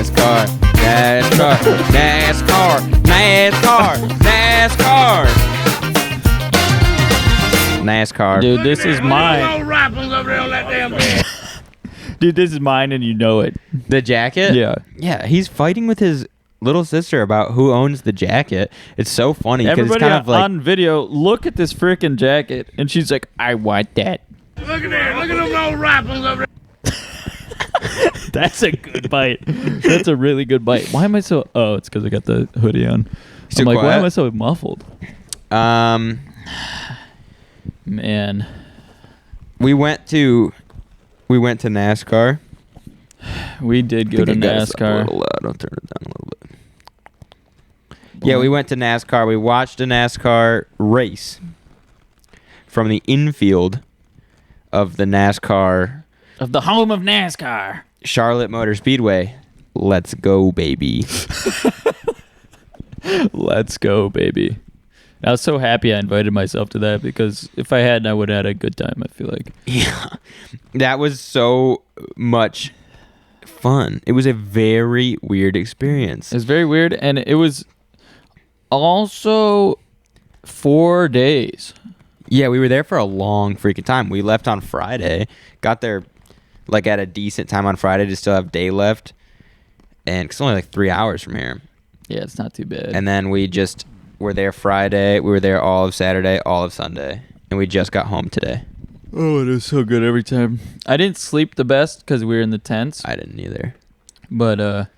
NASCAR, NASCAR, NASCAR, NASCAR, NASCAR. NASCAR. Dude, this is mine. Dude, this is mine and you know it. The jacket? Yeah. Yeah, he's fighting with his little sister about who owns the jacket. It's so funny because it's Everybody kind of like... on video, look at this freaking jacket. And she's like, I want that. Look at there. Look at those old rifles over there. That's a good bite. That's a really good bite. Why am I so... Oh, it's because I got the hoodie on. Too I'm like, why quiet? am I so muffled? Man. We went to NASCAR. We did go to I got this up a NASCAR. little loud. I'll turn it down a little bit. Yeah, we went to NASCAR. We watched a NASCAR race from the infield of the NASCAR Of the home of NASCAR. Charlotte Motor Speedway. Let's go, baby. Let's go, baby. I was so happy I invited myself to that because if I hadn't, I would have had a good time, I feel like. Yeah. That was so much fun. It was a very weird experience. It was very weird, and it was also 4 days. Yeah, we were there for a long freaking time. We left on Friday, got there like at a decent time on Friday to still have day left, and it's only like 3 hours from here. Yeah, it's not too bad. And then we just were there Friday. We were there all of Saturday, all of Sunday, and we just got home today. Oh, it is so good every time. I didn't sleep the best because we were in the tents, I didn't either. but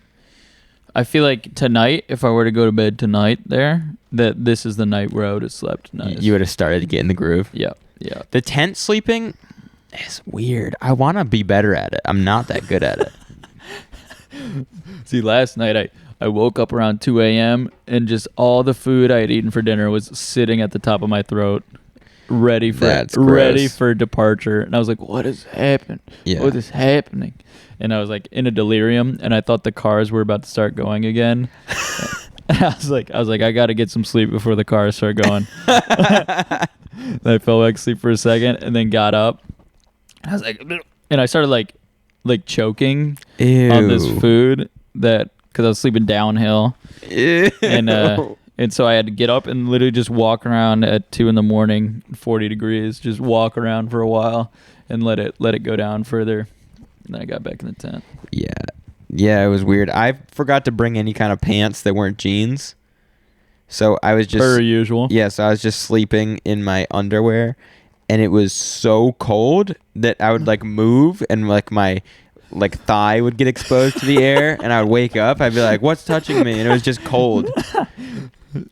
I feel like tonight, if I were to go to bed tonight there, that this is the night where I would have slept nice. You would have started to get in the groove. Yeah, yeah. The tent sleeping is weird. I want to be better at it. I'm not that good at it. See, last night I woke up around 2 a.m. and just all the food I had eaten for dinner was sitting at the top of my throat, ready for departure. And I was like, "What is happening? Yeah. What is happening?" And I was like in a delirium, and I thought the cars were about to start going again. And I was like, I got to get some sleep before the cars start going. And I fell back asleep for a second, and then got up. I was like, and I started like choking on this food because I was sleeping downhill. Ew. And so I had to get up and literally just walk around at 2 a.m, 40 degrees, just walk around for a while and let it go down further. And then I got back in the tent. Yeah, it was weird. I forgot to bring any kind of pants that weren't jeans. So I was just... Per usual. Yeah, so I was just sleeping in my underwear, and it was so cold that I would like move and like my like thigh would get exposed to the air, and I would wake up. I'd be like, "What's touching me?" And it was just cold.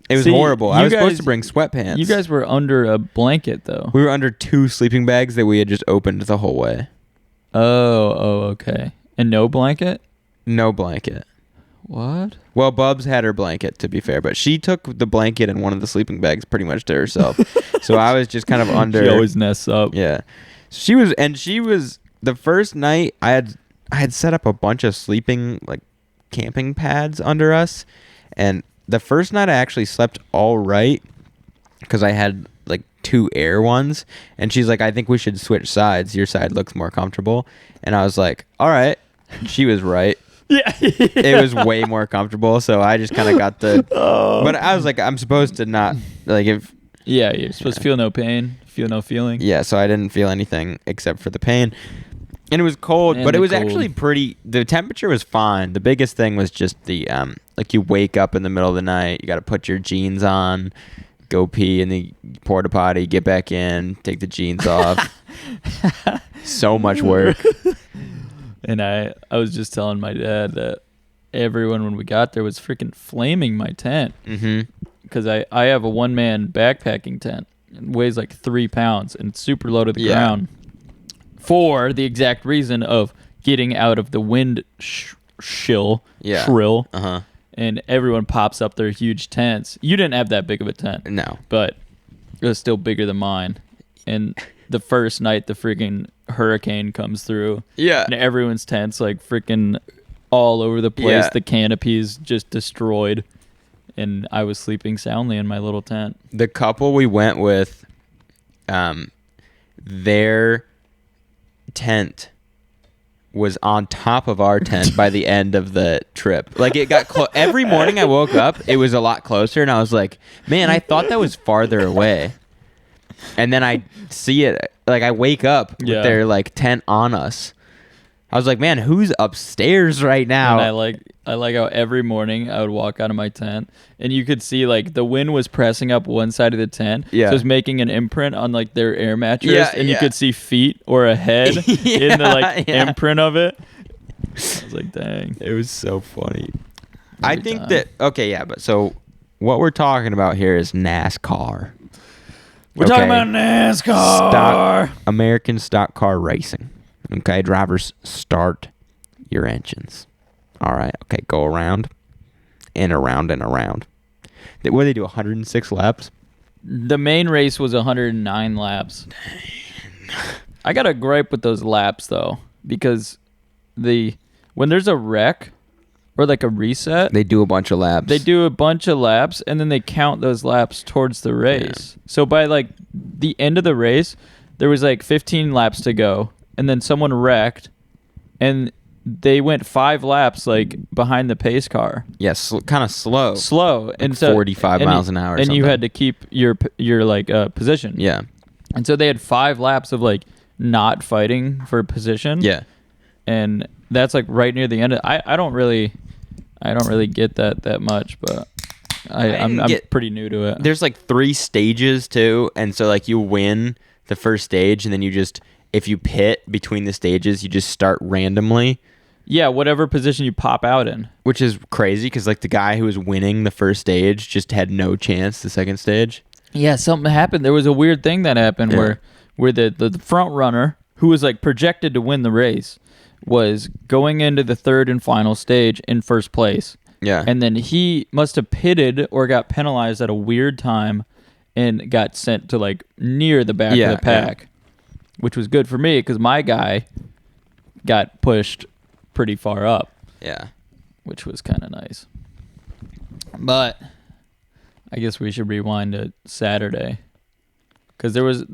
It was horrible. I was supposed to bring sweatpants. You guys were under a blanket though. We were under 2 sleeping bags that we had just opened the whole way. Oh, okay. And no blanket? No blanket. What? Well, Bubs had her blanket, to be fair, but she took the blanket and one of the sleeping bags pretty much to herself. So I was just kind of under. She always nests up. Yeah. She was the first night I had set up a bunch of sleeping like camping pads under us, and the first night I actually slept all right because I had like 2 air ones, and she's like, "I think we should switch sides. Your side looks more comfortable." And I was like, "All right." She was right. Yeah. It was way more comfortable, so I just kind of got the... But I was like, I'm supposed to not... like if. Yeah, you're supposed to feel no pain, feel no feeling. Yeah, so I didn't feel anything except for the pain. And it was cold, but it was actually pretty... The temperature was fine. The biggest thing was just the... like you wake up in the middle of the night, you got to put your jeans on, go pee in the porta potty, get back in, take the jeans off. So much work. And I was just telling my dad that everyone when we got there was freaking flaming my tent. Mm-hmm. Because I have a one-man backpacking tent. It weighs like 3 pounds and it's super low to the ground. For the exact reason of getting out of the wind shrill. Uh-huh. And everyone pops up their huge tents. You didn't have that big of a tent. No. But it was still bigger than mine. And the first night the freaking hurricane comes through. Yeah. And everyone's tents like freaking all over the place. Yeah. The canopies just destroyed. And I was sleeping soundly in my little tent. The couple we went with, their tent was on top of our tent by the end of the trip. Like it got every morning I woke up, it was a lot closer, and I was like, man, I thought that was farther away. And then I see it, like I wake up with their like tent on us. I was like, man, who's upstairs right now? And I like how every morning I would walk out of my tent and you could see like the wind was pressing up one side of the tent. Yeah. So it was making an imprint on like their air mattress. Yeah, and you could see feet or a head in the like imprint of it. I was like, dang. It was so funny. Every I think time. that, okay, yeah, but so what we're talking about here is NASCAR. We're talking about NASCAR. American stock car racing. Okay, drivers, start your engines. All right, okay, go around and around and around. What do they do, 106 laps? The main race was 109 laps. I got a gripe with those laps, though, because when there's a wreck or like a reset, They do a bunch of laps. they do a bunch of laps, and then they count those laps towards the race. So by like the end of the race, there was like 15 laps to go, and then someone wrecked, and they went 5 laps like behind the pace car. Yes, kind of slow. And so 45 miles an hour or and you something. had to keep your like position. Yeah. And so they had 5 laps of like not fighting for position. Yeah. And that's like right near the end. I don't really get that much, but I'm pretty new to it. There's like 3 stages too, and so like you win the first stage, and then you just, if you pit between the stages, you just start randomly. Yeah, whatever position you pop out in. Which is crazy because like the guy who was winning the first stage just had no chance the second stage. Yeah, something happened. There was a weird thing that happened where the front runner, who was like projected to win the race, was going into the third and final stage in first place. Yeah. And then he must have pitted or got penalized at a weird time and got sent to like near the back of the pack, which was good for me because my guy got pushed pretty far up. Yeah. Which was kind of nice. But I guess we should rewind to Saturday because there was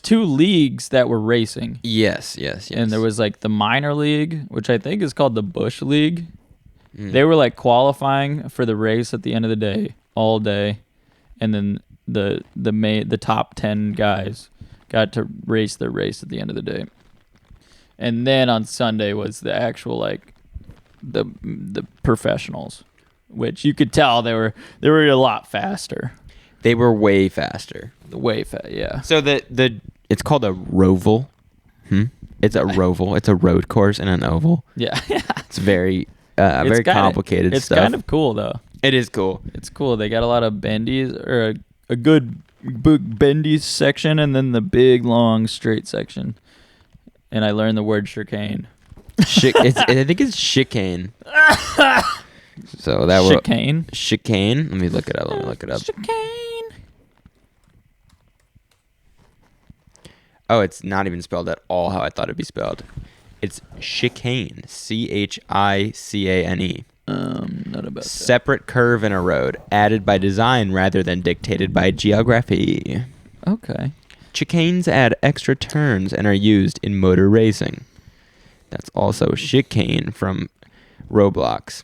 2 leagues that were racing. Yes. And there was like the minor league, which I think is called the Bush League. They were like qualifying for the race at the end of the day, all day, and then the top 10 guys got to race their race at the end of the day. And then on Sunday was the actual like the professionals, which you could tell they were a lot faster. They were way faster. Yeah. So it's called a roval. It's a roval. It's a road course in an oval. Yeah. It's very complicated stuff. It's kind of cool though. It is cool. It's cool. They got a lot of bendies, or a good big bendy section, and then the big long straight section. And I learned the word chicane. I think it's chicane. So that was chicane. Let me look it up. Chicane. Oh, it's not even spelled at all how I thought it'd be spelled. It's chicane. CHICANE. Not about that. Separate curve in a road, added by design rather than dictated by geography. Okay. Chicanes add extra turns and are used in motor racing. That's also chicane from Roblox.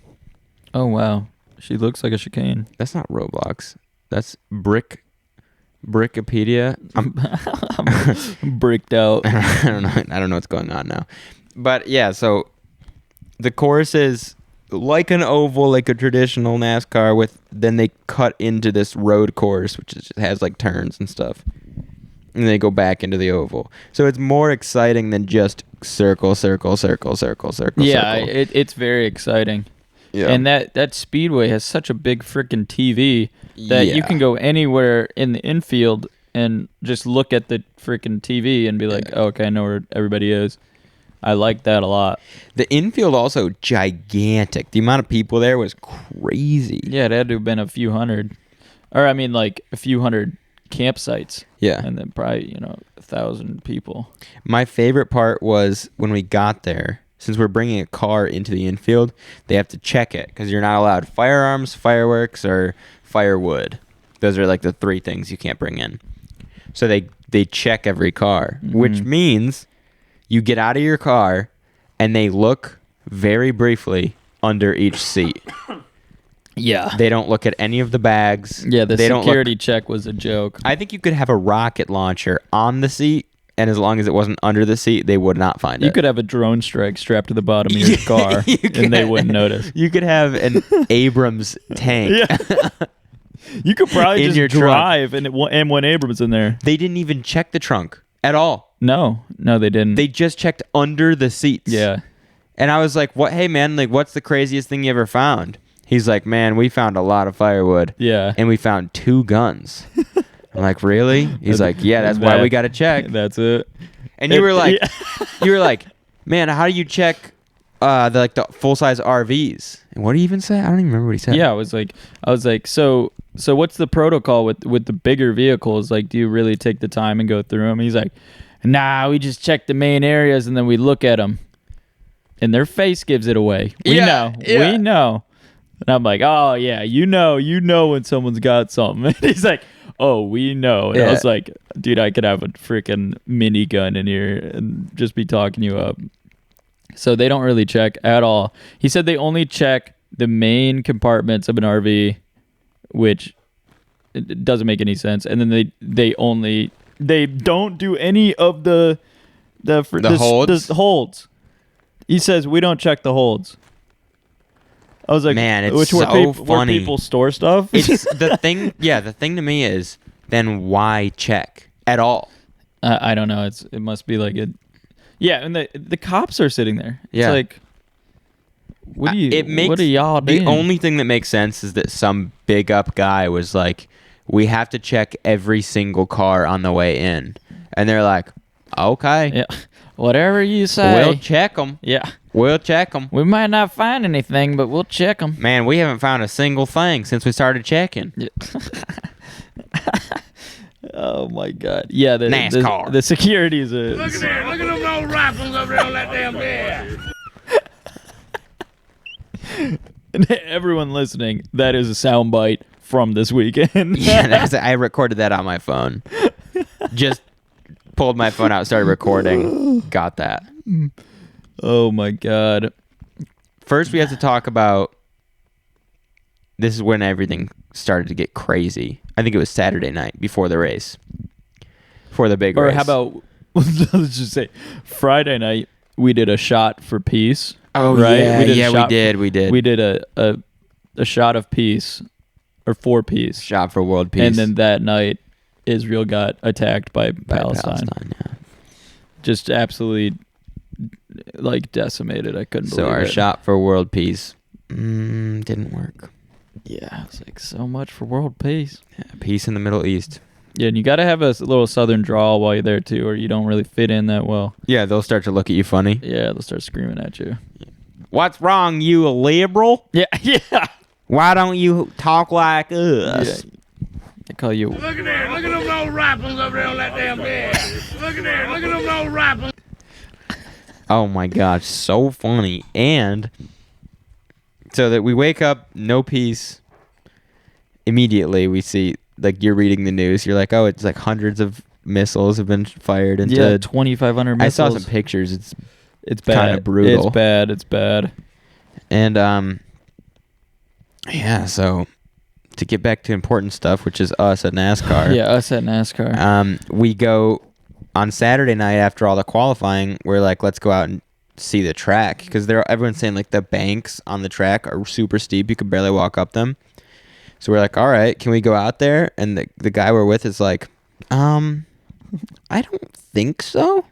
Oh wow, she looks like a chicane. That's not Roblox. That's Brickopedia. I'm bricked out. I don't know what's going on now. But yeah, so the course is like an oval, like a traditional NASCAR, then they cut into this road course, which has like turns and stuff. And they go back into the oval. So it's more exciting than just circle. Yeah, it's very exciting. Yeah. And that speedway has such a big freaking TV that you can go anywhere in the infield and just look at the freaking TV and be like, oh, okay, I know where everybody is. I like that a lot. The infield also gigantic. The amount of people there was crazy. Yeah, it had to have been a few hundred. Or I mean like a few hundred campsites. Yeah. And then probably, 1,000 people. My favorite part was when we got there. Since we're bringing a car into the infield, they have to check it because you're not allowed firearms, fireworks, or firewood. Those are like the 3 things you can't bring in. So they check every car, which means you get out of your car and they look very briefly under each seat. Yeah. They don't look at any of the bags. Yeah, the they security check was a joke. I think you could have a rocket launcher on the seat, and as long as it wasn't under the seat, they would not find it. You could have a drone strike strapped to the bottom of your car, and they wouldn't notice. You could have an Abrams tank. Yeah. You could probably In just your drive and M1 Abrams in there. They didn't even check the trunk at all. No, they didn't. They just checked under the seats. Yeah. And I was like, "What? Hey, man! Like, what's the craziest thing you ever found?" He's like, "Man, we found a lot of firewood. Yeah. And we found 2 guns." I'm like, "Really?" He's like, "Yeah, that's why we got to check." That's it. And you were like, you were like, "Man, how do you check the full size RVs?" And what did he even say? I don't even remember what he said. Yeah, I was like, so what's the protocol with the bigger vehicles? Like, do you really take the time and go through them? He's like, "Nah, we just check the main areas and then we look at them." And their face gives it away. We know. And I'm like, "Oh yeah, you know when someone's got something." And he's like, "Oh, we know." And I was like, "Dude, I could have a freaking minigun in here and just be talking you up." So they don't really check at all. He said they only check the main compartments of an RV, which it doesn't make any sense. And then they don't do any of the holds? The holds. He says we don't check the holds. I was like, "Man, it's which so where funny. people store stuff." It's the thing. Yeah, the thing to me is, then why check at all? I don't know. It must be like it. Yeah, and the cops are sitting there. It's Yeah. like, what are y'all The doing? only thing that makes sense is that some big up guy was like, "We have to check every single car on the way in," and they're like, "Okay, Yeah, whatever you say. we'll check them. Yeah, We'll check them." we might not find anything, but we'll check them. Man, we haven't found a single thing since we started checking. Yeah. Oh my god. Yeah, the NASCAR. The security is a. Look at there. Look at them old rifles over there on that damn bed. Everyone listening, that is a soundbite from this weekend. Yeah, I recorded that on my phone. Just pulled my phone out, started recording. Got that. Oh my god. First, we have to talk about. This is when everything started to get crazy. I think it was Saturday night before the race. Before the big race. Or how about, let's just say, Friday night, we did a shot for peace. Oh, right? yeah, we did. We did a shot of peace, or for peace. Shot for world peace. And then that night, Israel got attacked by Palestine. Yeah. Just absolutely, like, decimated. I couldn't believe it. So our shot for world peace didn't work. Yeah, it's like so much for world peace. Yeah, peace in the Middle East. Yeah, and you got to have a little southern drawl while you're there too, or you don't really fit in that well. Yeah, they'll start to look at you funny. Yeah, they'll start screaming at you. What's wrong, you a liberal? Yeah, yeah. Why don't you talk like us? Yeah. They call you. Look at there. Look at them old rifles over there on that damn bed. Look at there. Look at them old rifles. Oh my gosh, so funny. And so that we wake up, no peace. Immediately we see, like, you're reading the news. You're like, oh, it's like hundreds of missiles have been fired into. Yeah, 2,500 missiles. I saw some pictures. It's bad. Kind of brutal. It's bad. And yeah. So to get back to important stuff, which is us at NASCAR. Yeah, us at NASCAR. We go on Saturday night after all the qualifying. We're like, let's go out and see the track, because everyone's saying like the banks on the track are super steep. You could barely walk up them. So we're like, all right, can we go out there? And the guy we're with is like, I don't think so.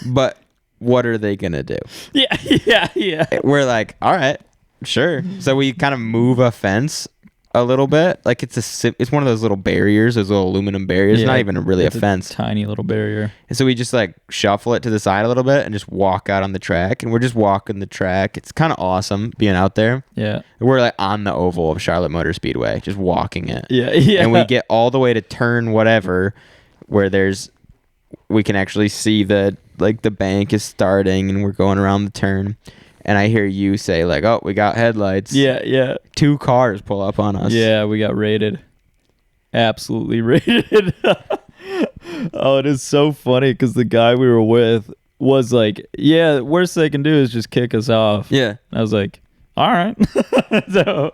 But what are they gonna do? Yeah. We're like, all right, sure. So we kind of move a fence a little bit. Like it's one of those little barriers, those little aluminum barriers. Yeah, Not even really a fence. Tiny little barrier. And so we just like shuffle it to the side a little bit and just walk out on the track. And we're just walking the track. It's kind of awesome being out there. Yeah. We're like on the oval of Charlotte Motor Speedway, just walking it. Yeah. And we get all the way to turn whatever, where we can actually see the bank is starting and we're going around the turn. And I hear you say like, oh, we got headlights. Yeah. 2 cars pull up on us. Yeah, we got raided. Absolutely raided. Oh, it is so funny because the guy we were with was like, yeah, worst they can do is just kick us off. Yeah. I was like, all right. So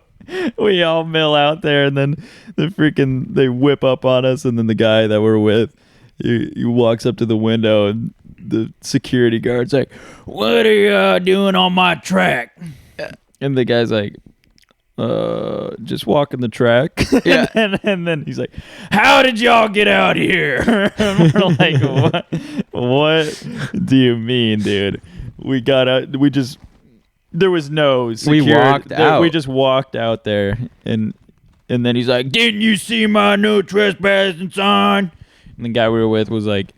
we all mill out there, and then they whip up on us, and then the guy that we're with, he walks up to the window, and the security guard's like, what are you doing on my track? And the guy's like, just walking the track. Yeah. and then he's like, how did y'all get out here? And we're like, what do you mean, dude? We got out, there was no security. We walked out. We just walked out there, and then he's like, didn't you see my no trespassing sign? And the guy we were with was like,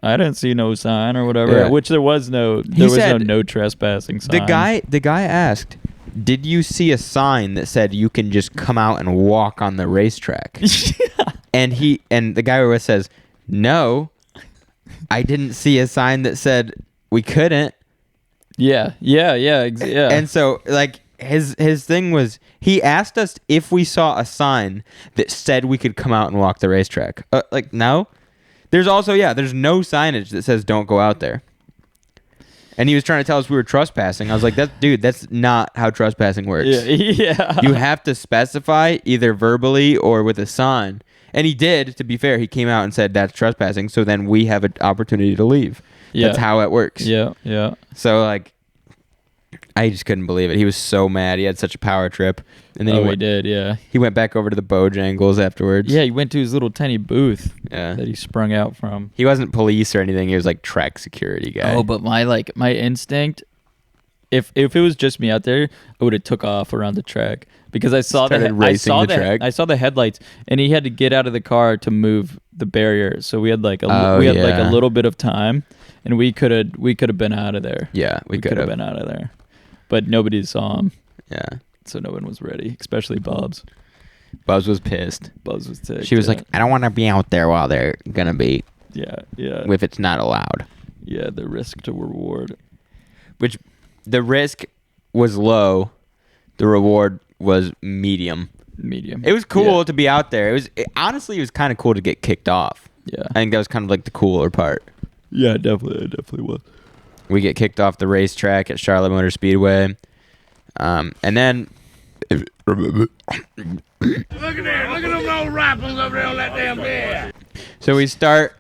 I didn't see no sign or whatever. Yeah. Which there was no trespassing sign. The guy asked, did you see a sign that said you can just come out and walk on the racetrack? And the guy we were with says, no, I didn't see a sign that said we couldn't. Yeah. And so like his thing was, he asked us if we saw a sign that said we could come out and walk the racetrack. Like, no. There's no signage that says don't go out there. And he was trying to tell us we were trespassing. I was like, that's not how trespassing works. Yeah. You have to specify either verbally or with a sign. And he did, to be fair. He came out and said that's trespassing, so then we have an opportunity to leave. Yeah. That's how it works. Yeah. So, like, I just couldn't believe it. He was so mad. He had such a power trip. And then he did, yeah. He went back over to the Bojangles afterwards. Yeah, he went to his little tiny booth that he sprung out from. He wasn't police or anything. He was like track security guy. Oh, but my instinct, if it was just me out there, I would have took off around the track because I saw track. I saw the headlights, and he had to get out of the car to move the barrier. So we had like a little bit of time, and we could have been out of there. Yeah, we could have been out of there, but nobody saw him. Yeah. So no one was ready, especially Bubs. Bubs was pissed. Bubs was ticked. She was like, I don't want to be out there while they're going to be. Yeah. If it's not allowed. Yeah, the risk to reward. Which, the risk was low. The reward was medium. It was cool to be out there. Honestly, it was kind of cool to get kicked off. Yeah. I think that was kind of like the cooler part. Yeah, it definitely was. We get kicked off the racetrack at Charlotte Motor Speedway. And then... Look at there. Look at them old rifles over there on that damn bed. So we start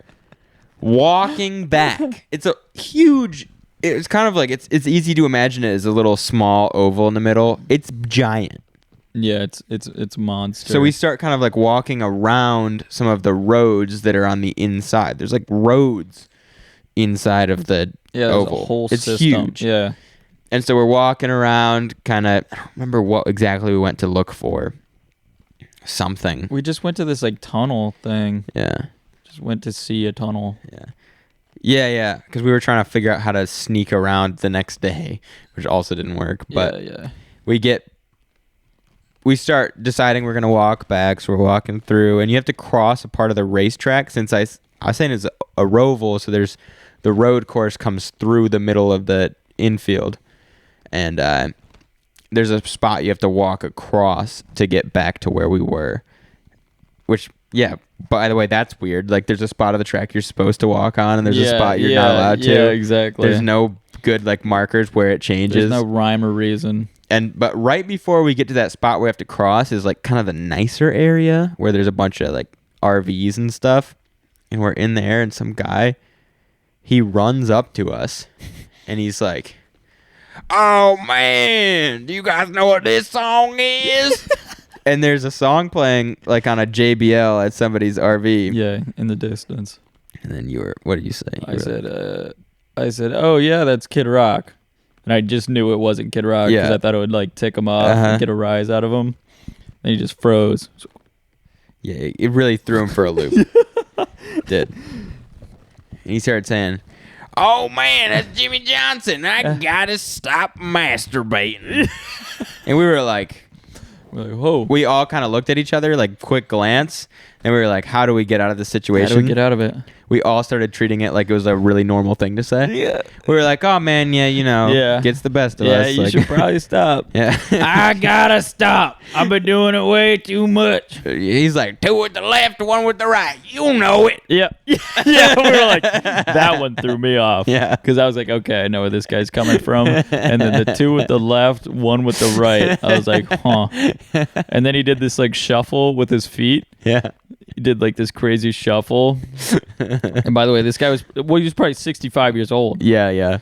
walking back. It's a huge... It's kind of like... It's easy to imagine it as a little small oval in the middle. It's giant. Yeah, it's monster. So we start kind of like walking around some of the roads that are on the inside. There's like roads inside of the oval. A whole it's system. Huge. Yeah. And so we're walking around kind of, I don't remember what exactly we went to look for. Something. We just went to this like tunnel thing. Yeah. Just went to see a tunnel. Yeah. Because we were trying to figure out how to sneak around the next day, which also didn't work. But we start deciding we're going to walk back. So we're walking through, and you have to cross a part of the racetrack. Since I was saying it's a roval, so there's the road course comes through the middle of the infield. And there's a spot you have to walk across to get back to where we were. Which, by the way, that's weird. Like, there's a spot of the track you're supposed to walk on, and there's a spot you're not allowed to. Yeah, exactly. There's no good, like, markers where it changes. There's no rhyme or reason. But right before we get to that spot we have to cross is, like, kind of the nicer area where there's a bunch of, like, RVs and stuff. And we're in there, and some guy, he runs up to us, and he's like... Oh, man, do you guys know what this song is? And there's a song playing, like, on a JBL at somebody's RV. Yeah, in the distance. And then what did you say? I said, oh, yeah, that's Kid Rock. And I just knew it wasn't Kid Rock because I thought it would, like, tick him off and get a rise out of him. And he just froze. Yeah, it really threw him for a loop. Did. And he started saying... Oh, man, that's Jimmy Johnson. I gotta stop masturbating. And we were like, whoa. We all kind of looked at each other, like, quick glance. And we were like, how do we get out of this situation? How do we get out of it? We all started treating it like it was a really normal thing to say. Yeah. We were like, oh man, yeah, gets the best of us. Yeah, you like, should probably stop. Yeah. I gotta stop. I've been doing it way too much. He's like, 2 with the left, 1 with the right. You know it. Yeah. Yeah, we were like, that one threw me off. Yeah. Because I was like, okay, I know where this guy's coming from. And then the 2 with the left, 1 with the right. I was like, huh. And then he did this like shuffle with his feet. Yeah. He did like this crazy shuffle. And by the way, this guy he was probably 65 years old. Yeah.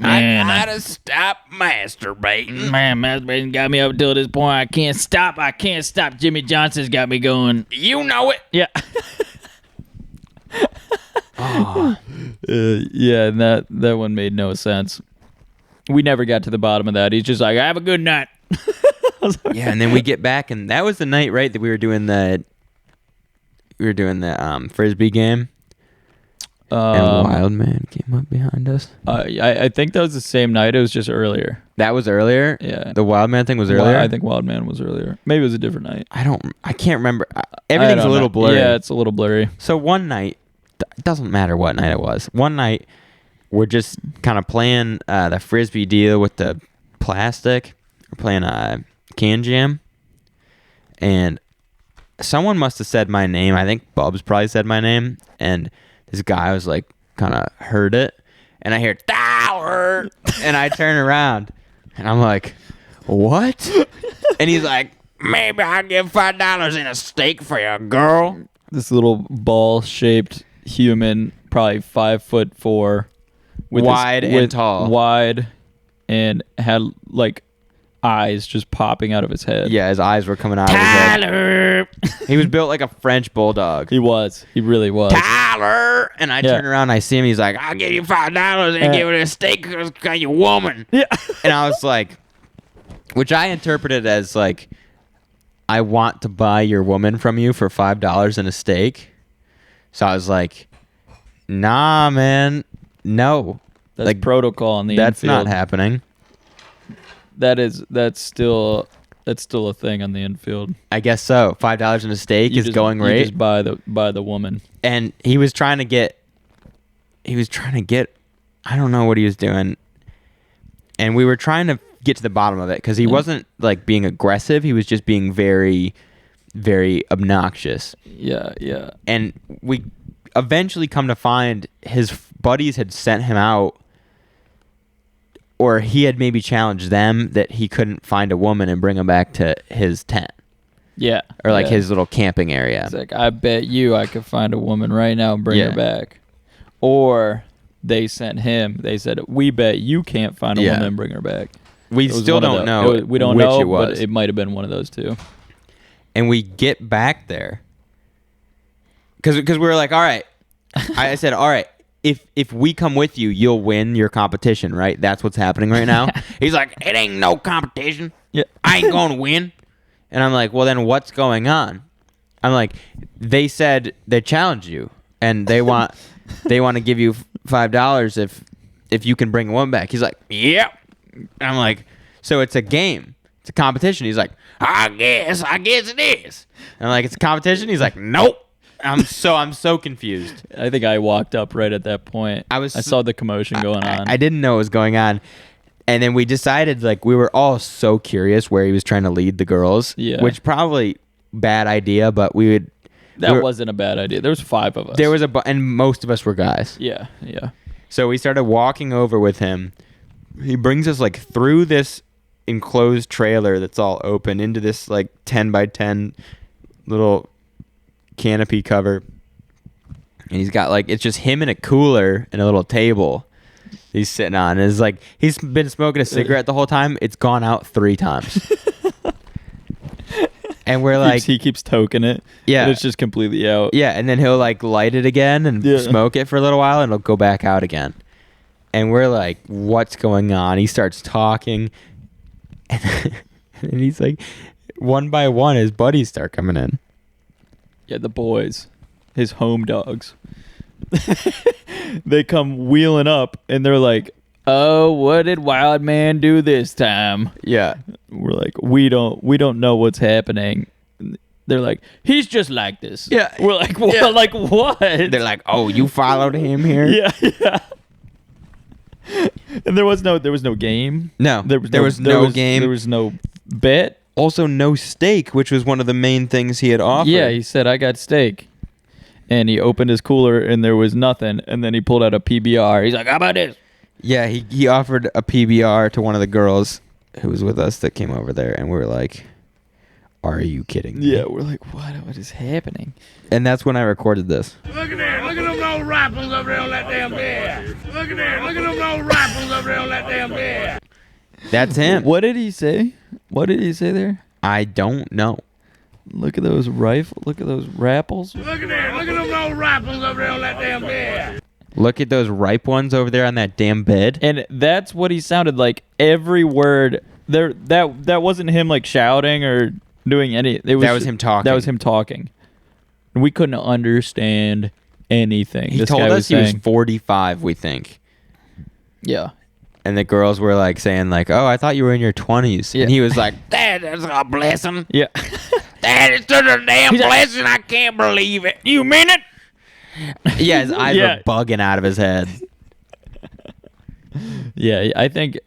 Man, I gotta stop masturbating. Man, masturbating got me up until this point. I can't stop. Jimmy Johnson's got me going. You know it. Yeah. Yeah, and that one made no sense. We never got to the bottom of that. He's just like, have a good night. Yeah, and then we get back, and that was the night, right, that we were doing the frisbee game. And Wild Man came up behind us. I think that was the same night. It was just earlier. That was earlier? Yeah. The Wild Man thing was earlier? I think Wild Man was earlier. Maybe it was a different night. I can't remember. Everything's a little blurry. Yeah, it's a little blurry. So one night, it doesn't matter what night it was. One night, we're just kind of playing the frisbee deal with the plastic. We're playing can jam. And someone must have said my name. I think Bubs probably said my name. And this guy was like, kind of heard it. And I hear, Tyler! And I turn around. And I'm like, what? And he's like, Maybe I'll give $5 in a steak for you, girl. This little ball-shaped human, probably 5'4", wide and tall. Wide, and had like eyes just popping out of his head. Yeah, his eyes were coming out of his Tyler. head. He was built like a French bulldog. He was. He really was. Tyler. And I turn around and I see him. He's like, I'll give you $5 and give it a steak because you're a woman. Yeah. and I was like, which I interpreted as like, I want to buy your woman from you for $5 and a steak. So I was like, nah, man, no. That's like protocol in the That's infield. not happening. That's still a thing on the infield. I guess so. $5 and a steak is going rate. You just buy the woman. And he was trying to get, I don't know what he was doing. And we were trying to get to the bottom of it because he wasn't like being aggressive. He was just being very, very obnoxious. Yeah. And we eventually come to find his buddies had sent him out, or he had maybe challenged them that he couldn't find a woman and bring him back to his tent. Yeah. Or like his little camping area. It's like, I bet you I could find a woman right now and bring her back. Or they sent him. They said, we bet you can't find a woman and bring her back. We still don't know. We don't which know, it was. but it might have been one of those two. And we get back there. Because we were like, all right. I said, all right. If we come with you, you'll win your competition, right? That's what's happening right now. He's like, it ain't no competition. Yeah. I ain't going to win. And I'm like, well, then what's going on? I'm like, they said they challenge you, and they want to give you $5 if you can bring one back. He's like, Yep. and I'm like, so it's a game, it's a competition. He's like, I guess it is. and I'm like, it's a competition. He's like, nope. I'm so confused. I think I walked up right at that point. I saw the commotion going on. I didn't know what was going on. And then we decided, like, we were all so curious where he was trying to lead the girls. Yeah. Which probably bad idea, but that wasn't a bad idea. There was 5 of us. There was and most of us were guys. Yeah. So we started walking over with him. He brings us like through this enclosed trailer that's all open into this like 10 by 10 little canopy cover. And he's got like, it's just him and a cooler and a little table he's sitting on. And it's like, he's been smoking a cigarette the whole time. It's gone out 3 times. And we're like, he keeps toking it. Yeah. And it's just completely out. yeah. And then he'll like light it again and smoke it for a little while and it'll go back out again. And we're like, what's going on? He starts talking. And he's like, one by one, his buddies start coming in. Yeah, the boys, his home dogs. They come wheeling up and they're like, "Oh, what did Wild Man do this time?" Yeah. We're like, we don't know what's happening. They're like, he's just like this. Yeah. We're like, what? Yeah. Like what? They're like, oh, you followed him here? yeah, yeah. And there was no game. No, there was no game. There was no bet. Also, no steak, which was one of the main things he had offered. Yeah, he said, I got steak. And he opened his cooler and there was nothing. And then he pulled out a PBR. He's like, how about this? Yeah, he offered a PBR to one of the girls who was with us that came over there, and we were like, are you kidding me? Yeah, we're like, what is happening? And that's when I recorded this. Look at there. Look at them old rifles over there on that damn bed. Look at there. Look at them old rifles over there on that damn bed. That's him. What did he say? What did he say there? I don't know. Look at those rifles. Look at those rapples. Look at there. Look at them old rifles over there on that damn bed. Look at those ripe ones over there on that damn bed. And that's what he sounded like. Every word there. That wasn't him like shouting or doing any. That was him talking. That was him talking. And we couldn't understand anything. He this told guy us he was saying. 45, we think. Yeah. And the girls were like saying like, oh, I thought you were in your 20s. Yeah. And he was like, That is a blessing. Yeah. That is such a damn He's like- blessing. I can't believe it. You mean it? yeah, his eyes Yeah. were bugging out of his head. Yeah, I think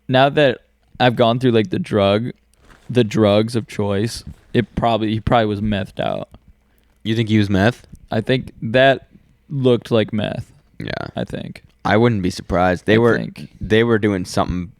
now that I've gone through like the drugs of choice, he probably was methed out. You think he used meth? I think that looked like meth. Yeah. I think. I wouldn't be surprised. They were doing something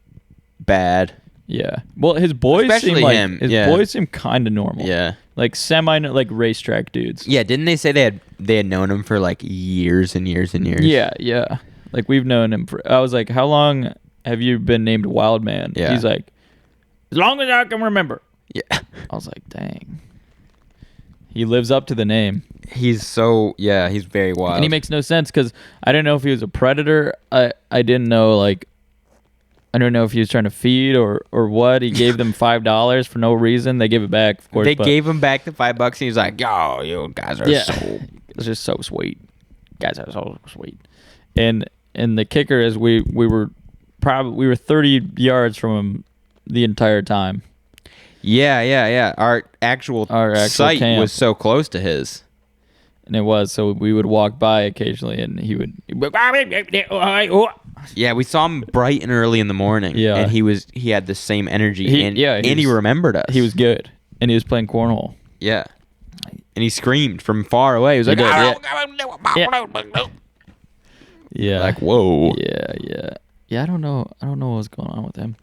bad. Yeah. Well, his boys Especially seem like him, his yeah. boys seem kind of normal. Yeah. Like semi like racetrack dudes. Yeah, didn't they say they had known him for like years and years and years? Yeah, yeah. Like we've known him for. I was like, how long have you been named Wild Man? Yeah. He's like, as long as I can remember. Yeah. I was like, dang. He lives up to the name. He's very wild. And he makes no sense because I didn't know if he was a predator. I didn't know like I don't know if he was trying to feed or what. He gave them $5 for no reason. They gave it back, of course. They gave him back the $5 and he's like, yo, you guys are so it's just so sweet. Guys are so sweet. And the kicker is we were 30 yards from him the entire time. Yeah. Our actual site camp was so close to his. And it was, so we would walk by occasionally and he would Yeah, we saw him bright and early in the morning. Yeah. And he had the same energy and he was- remembered us. He was good. And he was playing cornhole. Yeah. And he screamed from far away. He was like, did, "Ah!" Yeah. Like, whoa. Yeah. Yeah, I don't know what was going on with him.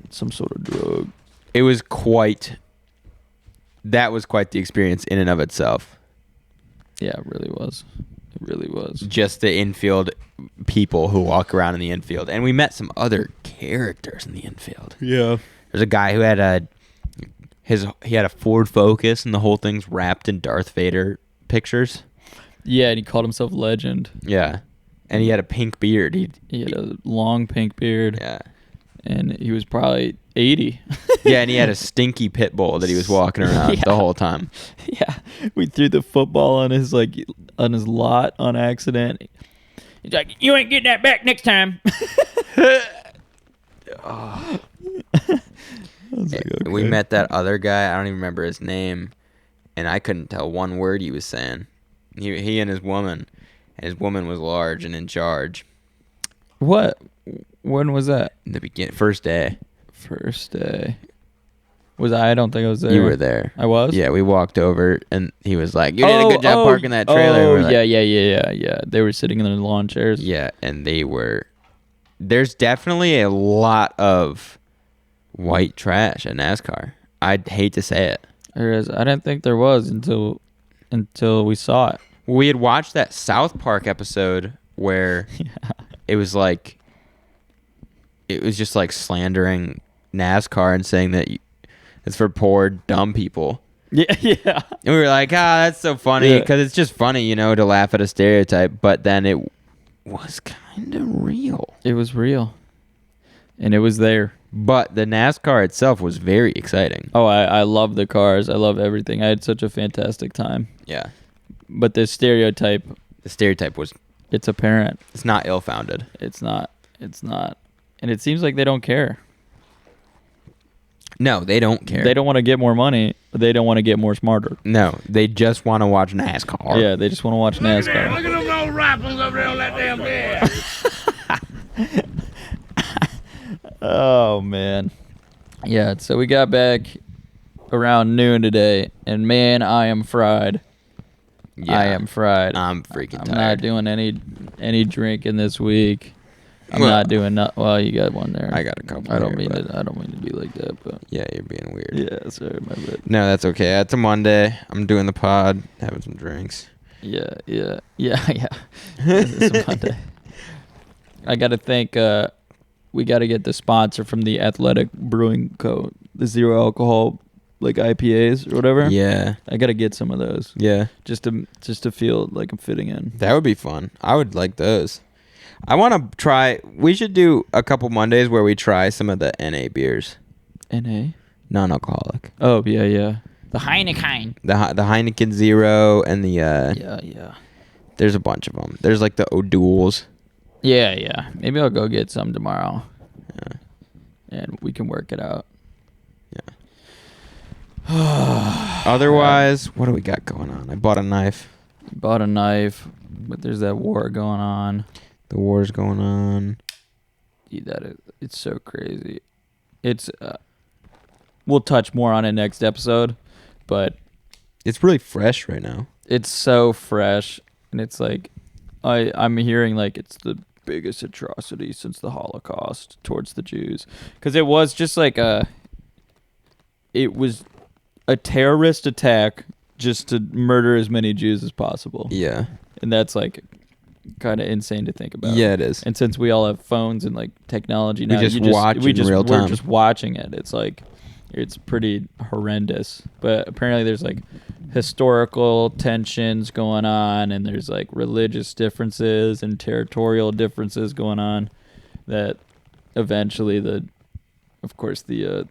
Some sort of drug. That was quite the experience in and of itself. Yeah, it really was. It really was. Just the infield people who walk around in the infield. And we met some other characters in the infield. Yeah. There's a guy who had a Ford Focus and the whole thing's wrapped in Darth Vader pictures. Yeah, and he called himself Legend. Yeah. And he had a pink beard. He had a long pink beard. Yeah. And he was probably 80. Yeah, and he had a stinky pit bull that he was walking around the whole time. Yeah. We threw the football on his lot on accident. He's like, you ain't getting that back next time. I was like, okay. We met that other guy. I don't even remember his name. And I couldn't tell one word he was saying. He and his woman. And his woman was large and in charge. What? When was that? In the first day. First day. Was I? I don't think I was there. You were there. I was? Yeah, we walked over and he was like, you did a good job parking that trailer. And Oh, we're like, yeah. They were sitting in the lawn chairs. Yeah, and there's definitely a lot of white trash at NASCAR. I'd hate to say it. There is. I didn't think there was until we saw it. We had watched that South Park episode where it was just like slandering NASCAR and saying that it's for poor, dumb people. Yeah. And we were like, that's so funny because it's just funny, to laugh at a stereotype. But then it was kind of real. It was real. And it was there. But the NASCAR itself was very exciting. Oh, I love the cars. I love everything. I had such a fantastic time. Yeah. But the stereotype, it's apparent. It's not ill-founded. It's not. And it seems like they don't care. No, they don't care. They don't want to get more money. They don't want to get more smarter. No, they just want to watch NASCAR. Yeah, they just want to watch NASCAR. Look at them old rifles over there on that damn bed. Oh, man. Yeah, so we got back around noon today, and man, I am fried. Yeah. I am fried. I'm freaking I'm tired. not doing any drinking this week. I'm Well, not doing well, you got one there. I got a couple. I don't here, mean but- to be like that, but Yeah, you're being weird. yeah, sorry, my bad. No, that's okay. It's a Monday. I'm doing the pod, having some drinks. Yeah. This is a Monday. I got to think we got to get the sponsor from the Athletic Brewing Co. The zero alcohol like IPAs or whatever. Yeah. I got to get some of those Yeah. just to feel like I'm fitting in. That would be fun. I would like those. I want to try. We should do a couple Mondays where we try some of the NA beers. NA? Non-alcoholic. Oh, yeah. The Heineken. The Heineken Zero and the Yeah. there's a bunch of them. There's like the O'Douls. Yeah. Maybe I'll go get some tomorrow. Yeah. And we can work it out. Otherwise, what do we got going on? I bought a knife. Bought a knife, but there's that war going on. The war's going on. It's so crazy. It's we'll touch more on it next episode, but It's really fresh right now. it's so fresh, and it's like I'm hearing like it's the biggest atrocity since the Holocaust towards the Jews, because it was just like it was a terrorist attack just to murder as many Jews as possible. Yeah. And that's like kind of insane to think about. Yeah, it is. And since we all have phones and like technology We now, just watch in real time. We're just watching it. It's like it's pretty horrendous. But apparently there's like historical tensions going on, and there's like religious differences and territorial differences going on that eventually the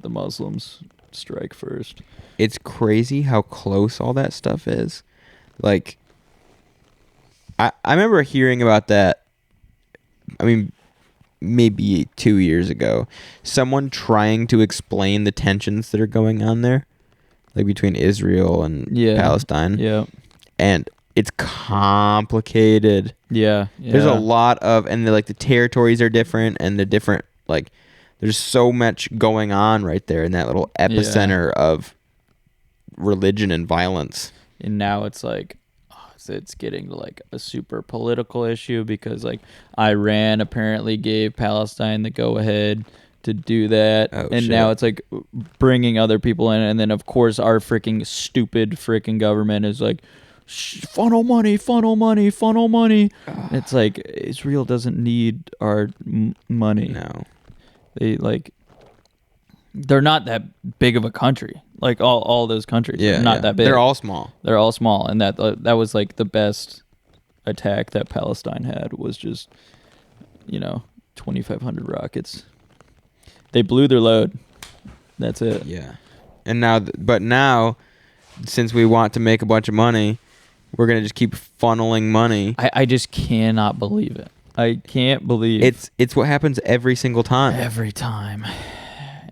Muslims strike first. It's crazy how close all that stuff is. Like, I remember hearing about that, I mean, maybe 2 years ago. Someone trying to explain the tensions that are going on there, like between Israel and Palestine. Yeah. And it's complicated. Yeah. There's a lot of, and the territories are different, and the different, like, there's so much going on right there in that little epicenter of religion and violence. And now it's like it's getting to like a super political issue, because like Iran apparently gave Palestine the go ahead to do that. Oh, and shit. now it's like bringing other people in, and then of course our freaking stupid freaking government is like funnel money. It's like Israel doesn't need our money. No. They're not that big of a country. Like all those countries, Yeah, not that big. They're all small. They're all small, and that was like the best attack that Palestine had was just 2,500 rockets. They blew their load. That's it. Yeah. And now, since we want to make a bunch of money, we're gonna just keep funneling money. I just cannot believe it. I can't believe It's what happens every single time. every time.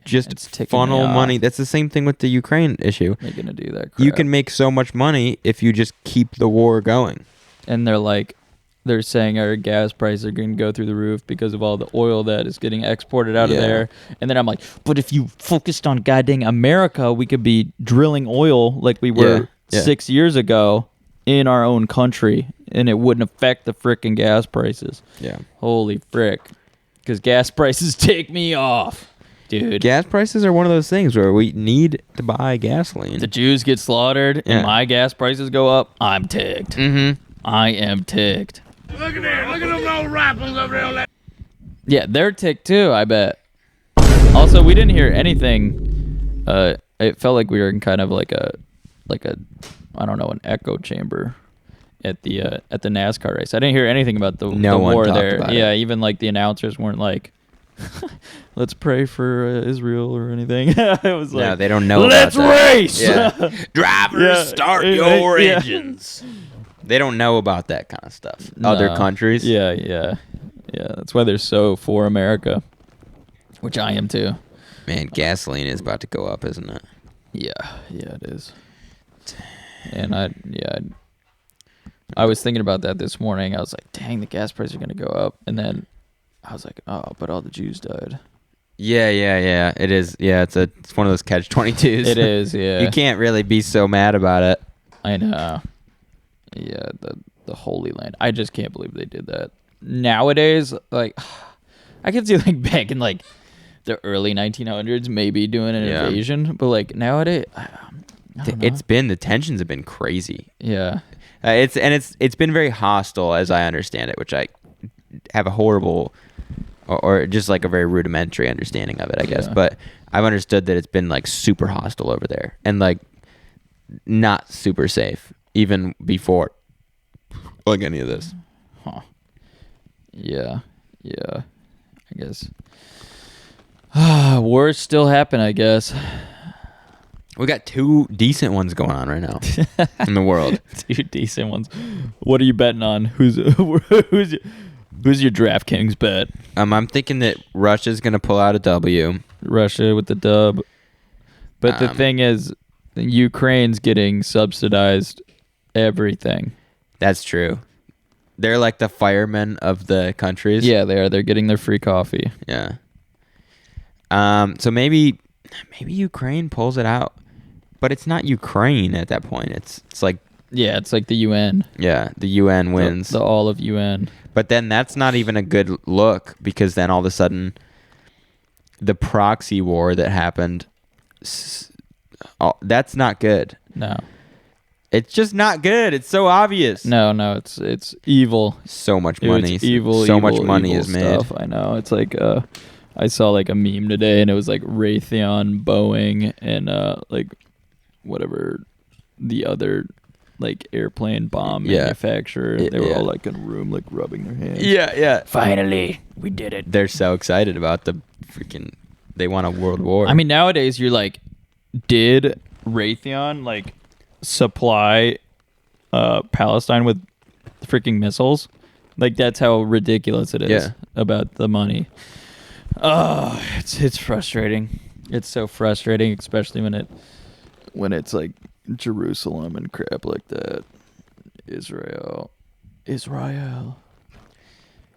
Just It's ticking funnel me off. money. That's the same thing with the Ukraine issue. They're gonna do that. Crap. You can make so much money if you just keep the war going. And they're saying our gas prices are going to go through the roof because of all the oil that is getting exported out of Yeah. there. And then I'm like, but if you focused on goddamn America, we could be drilling oil like we were Yeah. 6 years ago in our own country, and it wouldn't affect the frickin' gas prices. Yeah. Holy frick. Because gas prices take me off, dude. Gas prices are one of those things where we need to buy gasoline. The Jews get slaughtered, Yeah. and my gas prices go up. I'm ticked. Mm-hmm. I am ticked. Look at there. Look at them old rifles over there on that. Yeah, they're ticked too, I bet. Also, we didn't hear anything. It felt like we were in kind of like a I don't know, an echo chamber at the NASCAR race. I didn't hear anything about the No one war talked there. about Yeah, it. even like the announcers weren't like, let's pray for Israel or anything. It was like, No, they don't know let's about that. race. Yeah. Drivers, Yeah. start Yeah. your Yeah. engines. They don't know about that kind of stuff. Other No. countries. Yeah. That's why they're so for America, which I am too. Man, gasoline is about to go up, isn't it? Yeah, it is. And I was thinking about that this morning. I was like, dang, the gas prices are gonna go up. And then I was like, oh, but all the Jews died. Yeah. It is. Yeah, it's one of those catch-22s. It is. Yeah. You can't really be so mad about it. I know. Yeah, the Holy Land. I just can't believe they did that. Nowadays, like, I could see like back in like the early 1900s, maybe doing an invasion, but like nowadays, I don't know. The tensions have been crazy. Yeah. It's been very hostile, as I understand it, which I have a horrible or just like a very rudimentary understanding of it, I guess. Yeah. But I've understood that it's been like super hostile over there and like not super safe even before like any of this. Huh. Yeah. I guess. Wars still happen, I guess. We got 2 decent ones going on right now in the world. 2 decent ones. What are you betting on? Who's your DraftKings bet? I'm thinking that Russia's gonna pull out a W. Russia with the dub. But the thing is, Ukraine's getting subsidized everything. That's true. They're like the firemen of the countries. Yeah, they are. They're getting their free coffee. Yeah. So maybe Ukraine pulls it out, but it's not Ukraine at that point. It's like it's like the UN. Yeah, the UN wins. The all of UN. But then that's not even a good look because then all of a sudden, the proxy war that happened, that's not good. No. It's just not good. It's so obvious. No, it's evil. So much money. It's evil. So evil, much money evil is made. stuff. I know. It's like I saw like a meme today, and it was like Raytheon, Boeing, and like whatever the other like airplane bomb manufacturer. They were all like in a room, like rubbing their hands. Yeah. Finally, we did it. They're so excited about the freaking. They want a world war. I mean, nowadays you're like, did Raytheon like supply Palestine with freaking missiles? Like that's how ridiculous it is about the money. Oh, it's frustrating. It's so frustrating, especially when it's like Jerusalem and crap like that. Israel,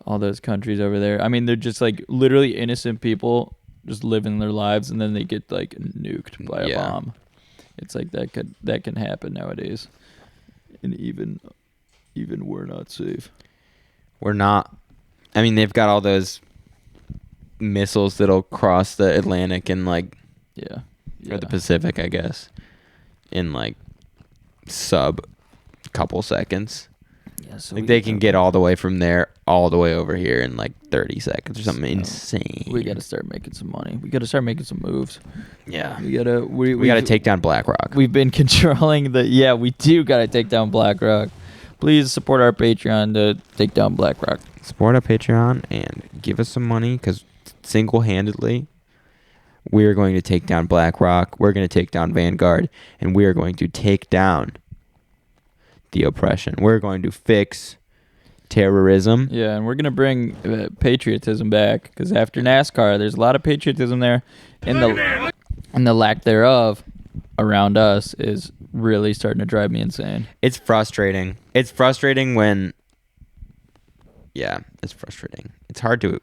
all those countries over there. I mean, they're just like literally innocent people just living their lives, and then they get like nuked by a bomb. It's like that can happen nowadays, and even we're not safe. We're not. I mean, they've got all those missiles that'll cross the Atlantic and like or the Pacific, I guess, in like sub couple seconds. Yeah, so like they can get all the way from there all the way over here in like 30 seconds or something insane. We got to start making some money. We got to start making some moves. Yeah. We got to take down BlackRock. We've been controlling we do got to take down BlackRock. Please support our Patreon to take down BlackRock. Support our Patreon and give us some money because single-handedly we're going to take down BlackRock. We're going to take down Vanguard, and we are going to take down the oppression. We're going to fix terrorism. Yeah, and we're going to bring patriotism back because after NASCAR, there's a lot of patriotism there, and the lack thereof around us is really starting to drive me insane. It's frustrating. It's frustrating when it's frustrating. It's hard to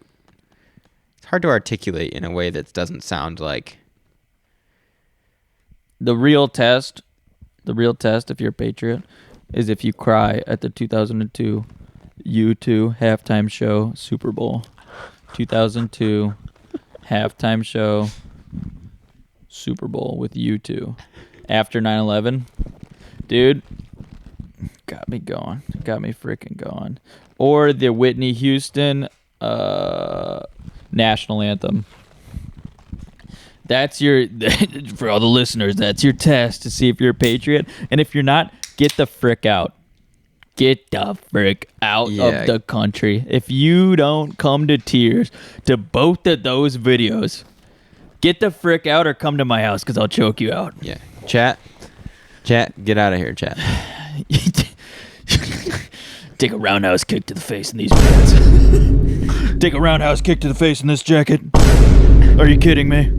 articulate in a way that doesn't sound like the real test if you're a patriot is if you cry at the 2002 U2 halftime show Super Bowl. 2002 halftime show Super Bowl with U2 after 9/11. Dude, got me going. Got me freaking going. Or the Whitney Houston national anthem. That's your, for all the listeners, that's your test to see if you're a patriot. And if you're not, get the frick out. Get the frick out of the country. If you don't come to tears to both of those videos, get the frick out or come to my house because I'll choke you out. Yeah. Chat, get out of here, chat. Take a roundhouse kick to the face in these pants. Take a roundhouse kick to the face in this jacket. Are you kidding me?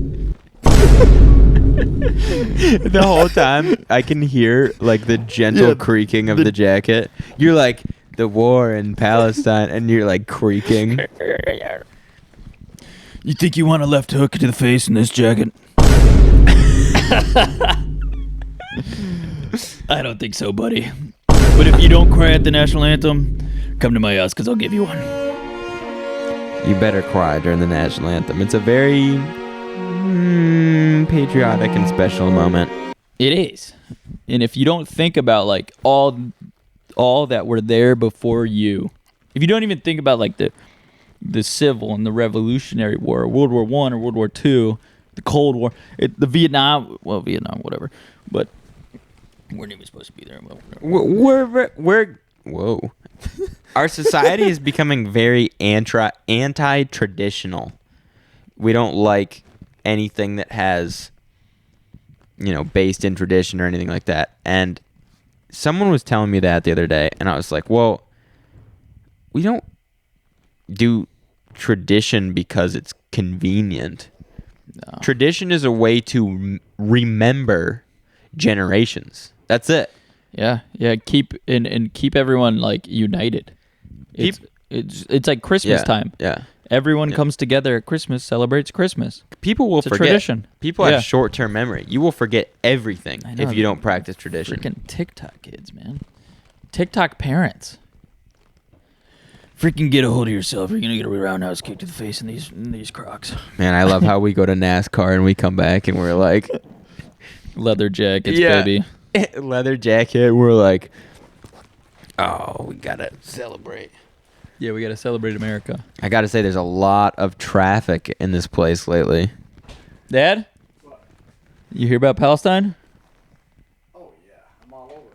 The whole time I can hear like the gentle creaking of the jacket. You're like the war in Palestine, and you're like creaking. You think you want a left hook to the face in this jacket? I don't think so, buddy. But if you don't cry at the national anthem, come to my house because I'll give you one. You better cry during the national anthem. It's a very patriotic and special moment. It is. And if you don't think about like all that were there before you, if you don't even think about like the Civil and the Revolutionary War, World War I or World War II, the Cold War, the Vietnam, whatever. But we weren't even supposed to be there. We're whoa. Our society is becoming very anti-traditional. We don't like anything that has, based in tradition or anything like that. And someone was telling me that the other day, and I was like, well, we don't do tradition because it's convenient. No. Tradition is a way to remember generations. That's it. Yeah. Keep everyone like united. It's like Christmas time. Yeah. Everyone comes together at Christmas, celebrates Christmas. People will it's forget. A tradition. People have short-term memory. You will forget everything if you don't practice tradition. Freaking TikTok kids, man. TikTok parents. Freaking get a hold of yourself. You're gonna get a roundhouse kick to the face in these Crocs. Man, I love how we go to NASCAR and we come back and we're like leather jackets, baby. Leather jacket. We're like, oh, we gotta celebrate. Yeah, we gotta celebrate America. I gotta say, there's a lot of traffic in this place lately. Dad, what? You hear about Palestine? Oh yeah, I'm all over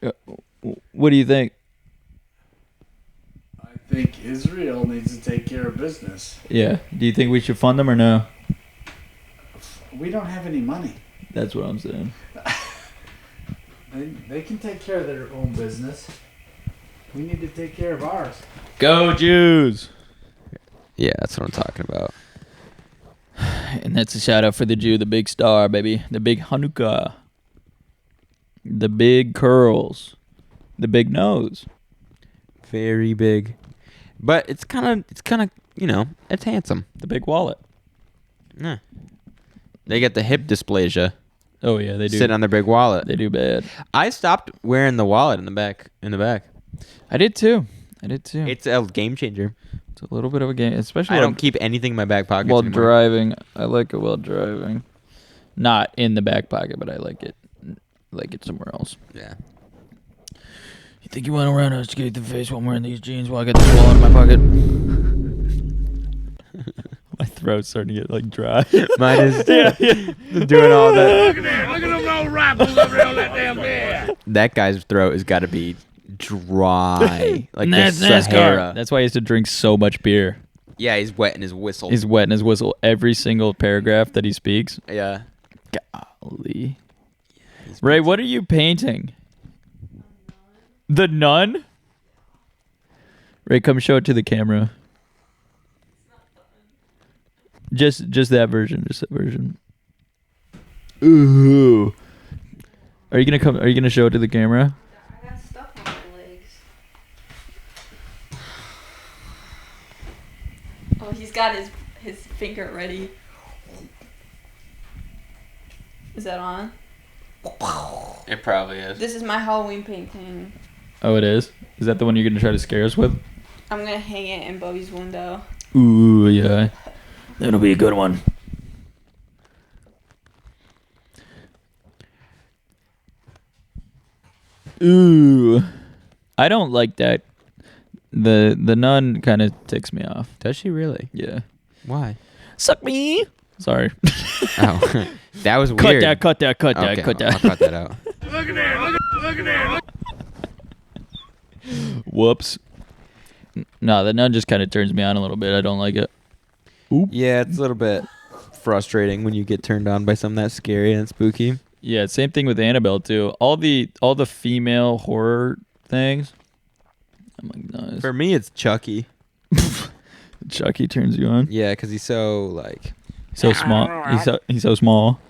it. What do you think? I think Israel needs to take care of business. Yeah. Do you think we should fund them or no? We don't have any money. That's what I'm saying. They can take care of their own business. We need to take care of ours. Go Jews! Yeah, that's what I'm talking about. And that's a shout out for the Jew, the big star, baby. The big Hanukkah. The big curls. The big nose. Very big. But it's kind of, it's handsome. The big wallet. Yeah. They get the hip dysplasia. Oh yeah, they do. Sit on their big wallet. They do bad. I stopped wearing the wallet in the back. I did too. It's a game changer. It's a little bit of a game, especially I don't keep anything in my back pocket while anymore. driving. I like it while driving. Not in the back pocket, but I like it somewhere else. Yeah. You think you went around us to get the face while I'm wearing these jeans while I got this wallet in my pocket? My throat's starting to get like dry. Mine is doing all that. Look at them little rifles over there on that damn bed. That guy's throat has got to be dry, like the NASCAR. Sahara. That's why he has to drink so much beer. Yeah, he's wetting his whistle. He's wetting his whistle every single paragraph that he speaks. Yeah. Golly. Ray, what are you painting? The nun? Ray, come show it to the camera. Just that version. Just that version. Ooh. Are you gonna show it to the camera? I got stuff on my legs. Oh, he's got his finger ready. Is that on? It probably is. This is my Halloween painting. Oh, it is? Is that the one you're gonna try to scare us with? I'm gonna hang it in Bubby's window. Ooh, yeah. That'll be a good one. Ooh. I don't like that. The nun kind of ticks me off. Does she really? Yeah. Why? Suck me. Sorry. Oh, that was weird. Cut that. Okay, I'll cut that out. Look at there. Look at there. Whoops. No, the nun just kind of turns me on a little bit. I don't like it. Oop. Yeah, it's a little bit frustrating when you get turned on by something that's scary and spooky. Yeah, same thing with Annabelle too. All the female horror things. I'm like, nice. For me, it's Chucky. Chucky turns you on. Yeah, because he's so like So small. He's so small.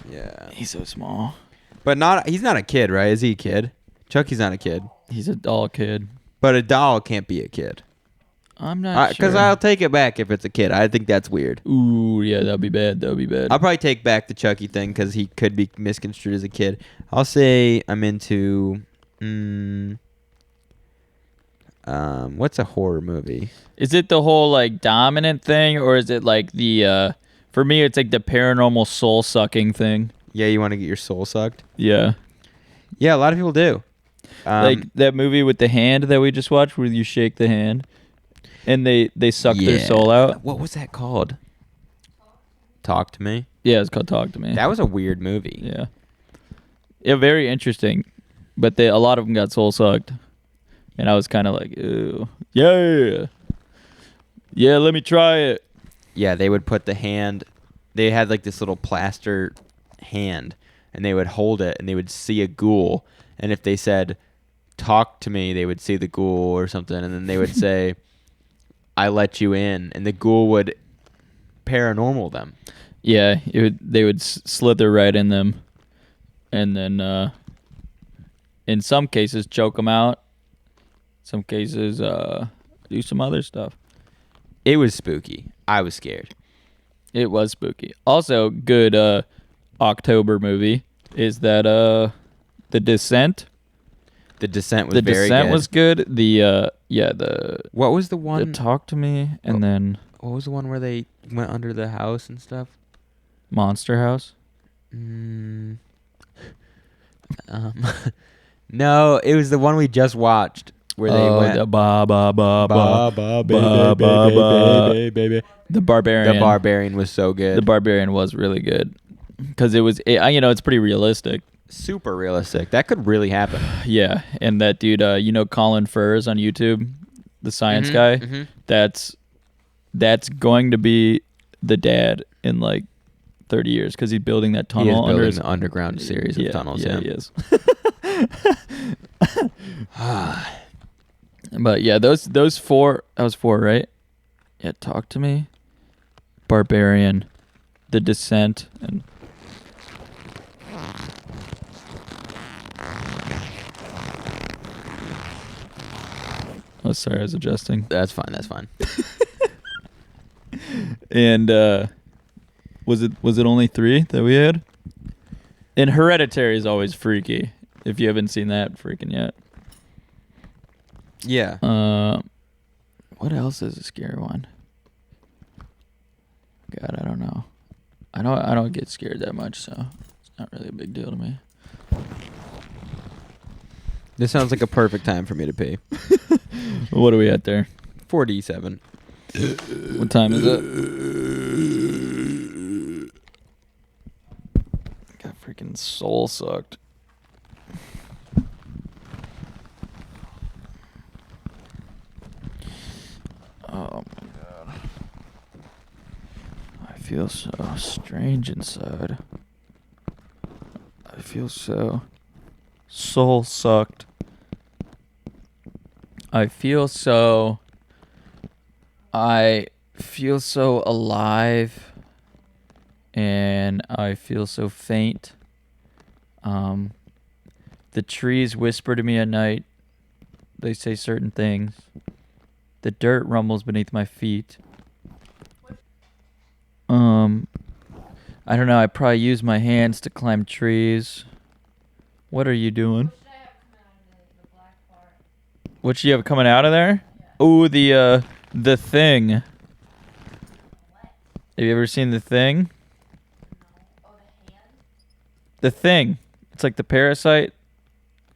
Yeah. He's so small. But he's not a kid, right? Is he a kid? Chucky's not a kid. He's a doll kid. But a doll can't be a kid. I'm not Because sure. I'll take it back if it's a kid. I think that's weird. Ooh, yeah, that'd be bad. I'll probably take back the Chucky thing because he could be misconstrued as a kid. I'll say I'm into... what's a horror movie? Is it the whole like dominant thing, or is it like the? For me, it's like the paranormal soul sucking thing. Yeah, you want to get your soul sucked? Yeah. Yeah, a lot of people do. Like that movie with the hand that we just watched, where you shake the hand, and they suck their soul out. What was that called? Talk to Me. Yeah, it's called Talk to Me. That was a weird movie. Yeah. Yeah, very interesting, but a lot of them got soul sucked, and I was kind of like, ew, yeah, let me try it. Yeah, they would put the hand. They had like this little plaster hand, and they would hold it, and they would see a ghoul, and if they said, "Talk to me," they would see the ghoul or something, and then they would say, "I let you in," and the ghoul would paranormal them. Yeah, they would slither right in them, and then in some cases choke them out. Some cases do some other stuff. It was spooky. I was scared. It was spooky. Also, good October movie is that The Descent. The Descent was The very Descent good. was good. The What was the one? Talk to Me, and then What was the one where they went under the house and stuff? Monster House. No, it was the one we just watched where they went. The Barbarian. The Barbarian was so good. The Barbarian was really good because it's pretty realistic. Super realistic. That could really happen. Yeah, and that dude, Colin Furze on YouTube, the science guy. Mm-hmm. That's going to be the dad in like 30 years because he's building that tunnel. He is building the underground series of tunnels. Yeah, he is. But yeah, those four. That was four, right? Yeah, Talk to Me, Barbarian, The Descent, and oh, sorry, I was adjusting. That's fine. That's fine. And was it only 3 that we had? And Hereditary is always freaky. If you haven't seen that freaking yet. Yeah. What else is a scary one? God, I don't know. I don't get scared that much, so it's not really a big deal to me. This sounds like a perfect time for me to pee. What are we at there? 47. What time is it? Got freaking soul sucked. Oh my god. I feel so strange inside. I feel so soul sucked. I feel so alive, and I feel so faint. The trees whisper to me at night. They say certain things. The dirt rumbles beneath my feet. I don't know. I probably use my hands to climb trees. What are you doing? What you have coming out of there? Oh, the Thing. Have you ever seen The Thing? The Thing. It's like the parasite.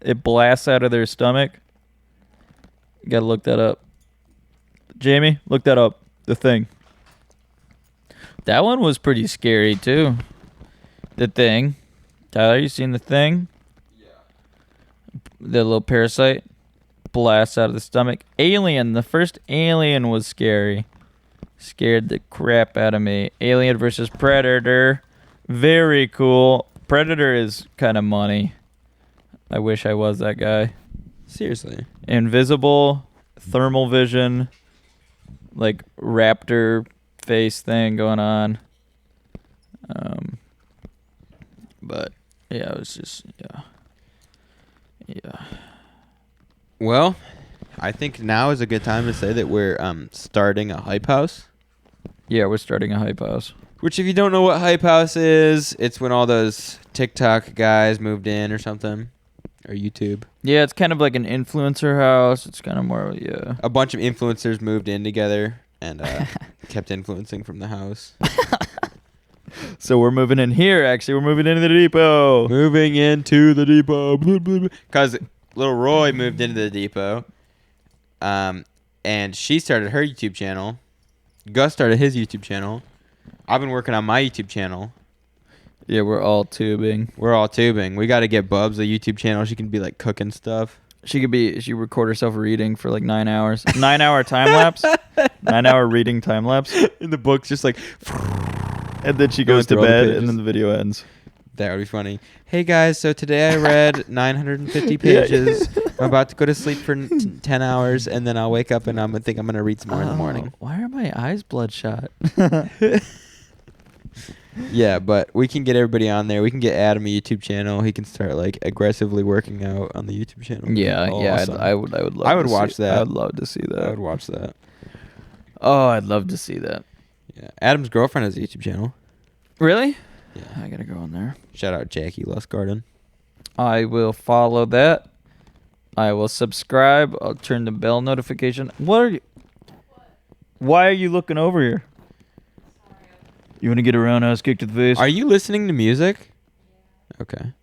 It blasts out of their stomach. You gotta look that up. Jamie, look that up. The Thing. That one was pretty scary too. The Thing. Tyler, you seen The Thing? Yeah. The little parasite blasts out of the stomach. Alien. The first Alien was scary. Scared the crap out of me. Alien versus Predator. Very cool. Predator is kind of money. I wish I was that guy. Seriously. Invisible, thermal vision, like raptor face thing going on. But yeah, it was just yeah. Well, I think now is a good time to say that we're starting a hype house. Yeah, we're starting a hype house. Which, if you don't know what hype house is, it's when all those TikTok guys moved in or something, or YouTube. Yeah, it's kind of like an influencer house. It's kind of more A bunch of influencers moved in together and kept influencing from the house. So we're moving in here. Actually, we're moving into the depot. Moving into the depot. Because little Roy moved into the depot. And she started her YouTube channel. Gus started his YouTube channel. I've been working on my YouTube channel. Yeah, we're all tubing. We're all tubing. We got to get Bubs a YouTube channel. She can be like cooking stuff. She record herself reading for like 9 hours. 9-hour time lapse. 9-hour reading time lapse. And the book's just like... And then she goes to through all the bed pages. and then the video ends. That would be funny. Hey guys, so today I read 950 pages. I'm about to go to sleep for 10 hours, and then I'll wake up and I'm going to read some more in the morning. Why are my eyes bloodshot? Yeah, but we can get everybody on there. We can get Adam a YouTube channel. He can start like aggressively working out on the YouTube channel. Yeah, Awesome. I would love. I would to watch see, that. I would love to see that. I would watch that. Oh, I'd love to see that. Yeah, Adam's girlfriend has a YouTube channel. Really? Yeah. I gotta go on there. Shout out Jackie Lustgarden. I will follow that. I will subscribe. I'll turn the bell notification. What are you? Why are you looking over here? You want to get a roundhouse kick to the face? Are you listening to music? Okay.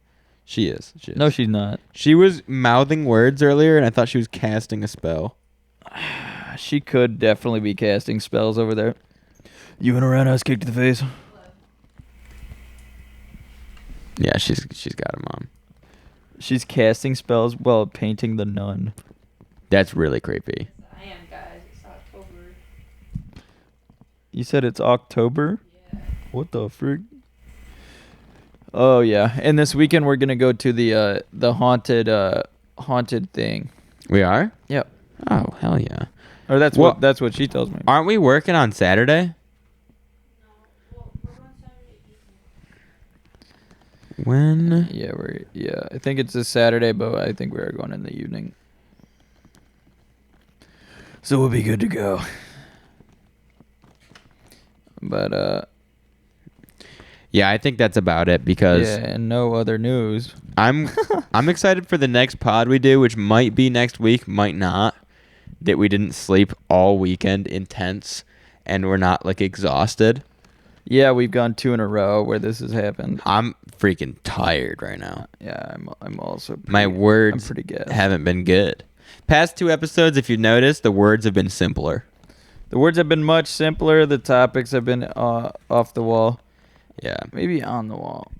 She is. No, she's not. She was mouthing words earlier, and I thought she was casting a spell. She could definitely be casting spells over there. You want a roundhouse kick to the face? Yeah, she's got him on. She's casting spells while painting the nun. That's really creepy. I am, guys. It's October. You said it's October? Yeah. What the frick? Oh yeah, and this weekend we're gonna go to the haunted thing. We are? Yep. Oh, hell yeah. Or that's Well- what she tells me. Aren't we working on Saturday? Well, we're going Saturday evening. When? Yeah, I think it's this Saturday, but I think we are going in the evening. So we'll be good to go. But Yeah, I think that's about it because yeah, and no other news. I'm excited for the next pod we do, which might be next week, might not. That we didn't sleep all weekend intense and we're not like exhausted. Yeah, we've gone 2 in a row where this has happened. I'm freaking tired right now. Yeah, I'm also My I'm words pretty gassed. haven't been good. Past 2 episodes, if you've noticed, the words have been simpler. The words have been much simpler. The topics have been off the wall. Yeah. Maybe on the wall.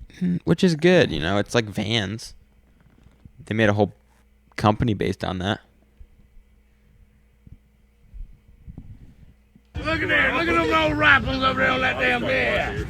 Which is good, you know. It's like Vans. They made a whole company based on that. Look at there. Look at them old rifles over there on that damn bed.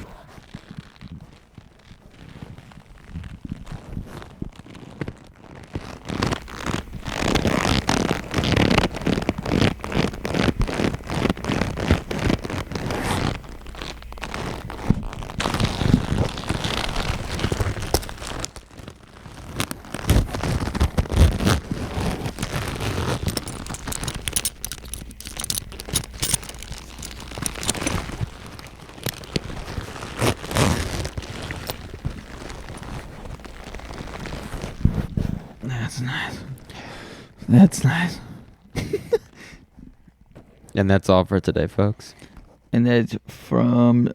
That's nice. That's nice. And that's all for today, folks. And that's from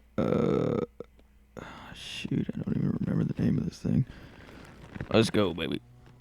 shoot, I don't even remember the name of this thing. Let's go, baby.